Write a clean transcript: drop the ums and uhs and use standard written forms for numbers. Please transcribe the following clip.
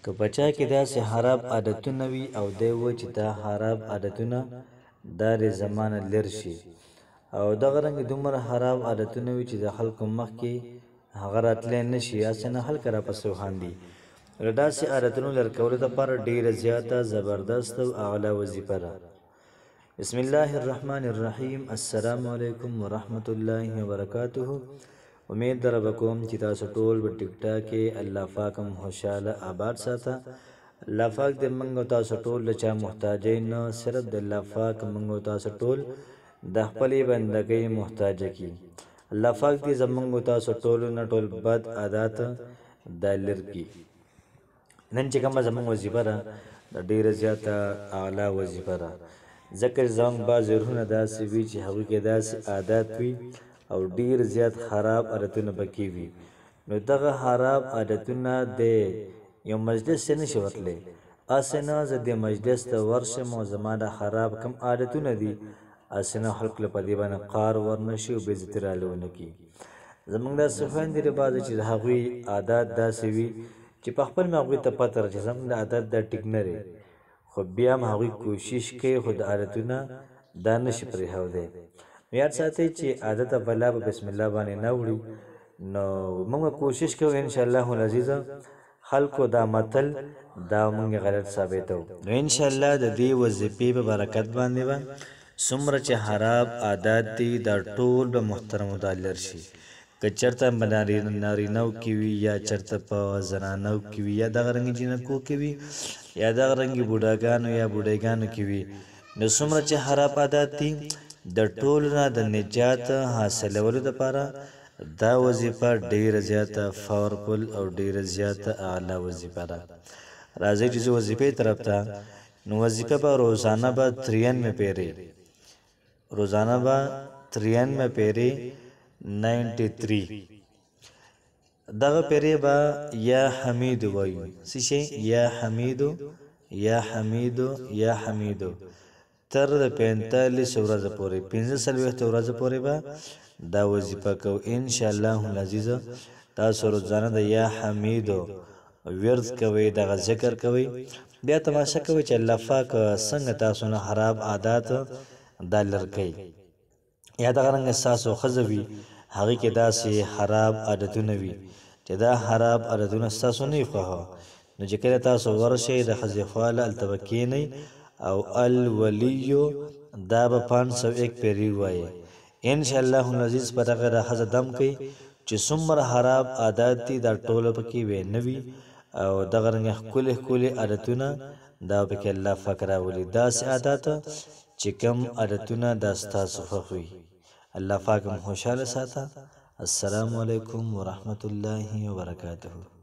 که بچا کې داسې خراب عادتونه وي او دی و چې دا خراب عادتونه دا د زمانه لر شي او دغه رنګ دومره خراب عادتونه وي چې د خلکو مخ کې هغه راتلی نه شي هسې نه خلک راپسې وخاندي د داسې عادتونو لر کولو دپاره ډېره زیاته زبردست او اعلی وظیفه ده. بسم الله الرحمن الرحیم. السلام علیکم ورحمت الله وبرکاته. امید در بکوم چې تاسو ټول په ټیک ټاک کې الله پاک هم خوشاله آباد ساته. الله پاک دې موږ او تاسو ټول له چا محتاجۍ نه صرف د الله پاک موږ او تاسو ټول د خپلې بندګۍ محتاجه کړي. الله پاک دې زموږ او تاسو ټولو نه ټول بد عادات دا لر کړي. نن چې کومه زموږ وظیفه ده د ډېره زیاته اعلی وظیفه ده ځکه زموږ بعض روحونه داسې وي چې هغوی کې داسې عادات وي او ډیر زیات خراب عادتونه پکې وي. نو دغه خراب عادتونه د یو مجلس نه نشي ورتلی. هسې نه زه د مجلس ته ورشم او زما د خراب کم عادتونه دي هسې نه خلکو له په دې باندې قار ورنه شي او بېعزتي راله ونه کړي. زموږ داسې خویندې دي بعضې چې د هغوی عادات داسې وي چې په خپل مې هغوی ته پته ده چې زموږ د عادت دا ټیک نه دی خو بیا هم هغوی کوشش کوي خو د عادتونه دا نشي پرېښودی. یاد ساتئ چې عادت بلا په بسم الله باندې نه وړي. نو موږ کوشش کوو انشاءالله العزیز خلکو دا متل دا موږ غلط ثابتو. نو انشاءالله د دې وظیفې په برکت باندې به څومره چې خراب عادات دي دا ټول به محترمو دا لر شي. که چېرته په نارینهو کې وي یا چېرته په زنانو کې وي یا دغه رنګې جینکو کې وي یا دغه رنګې بوډاګانو یا بوډۍ کې وي نو څومره چې خراب عادات دي د ټولو نه د نجات حاصلولو دپاره دا وظیفه ډېره زیاته پاورفل او ډېره زیاته اعلی وظیفه ده. راځئ چې زه وظیفې طرف ته نو وظیفه به روزانه به 93 پیرې روزانه به 93 پیرې 93 دغه پیرې به یا حمید وایو څه شی یا حمیدو یا حمیدو یا حمیدو تر د 45 ورځې پورې 45 ورځې پورې به دا وظیفه کوو انشاءالله العزیز. تاسو روزانه د یا حمیدو ورد کوئ دغه ذکر کوئ بیا تماشا کوئ چې الله پاک څنګه تاسو نه خراب عادات دا لر کوي. یا دغه رنګه ستاسو ښځه وي هغې کې داسې خراب عادتونه وي چې دا خراب عادتونه ستاسو نه وي خوښه نو چې کله تاسو ورشئ د ښځې خواله هلته به کښېنئ او الولیو دا به 501 پیرې ووایي انشاءالله العزیز. په دغه د ښځه دم کوي چې څومره خراب عادات دي دا ټوله پکې وی نه وي او دغه رنګه ښکلي ښکلي عادتونه دا پکې الله پاک راولي. داسې عادات چې کوم عادتونه دا ستاسو خوښ وي. الله پاک هم خوشحاله ساته. السلام علیکم ورحمت الله وبرکاته.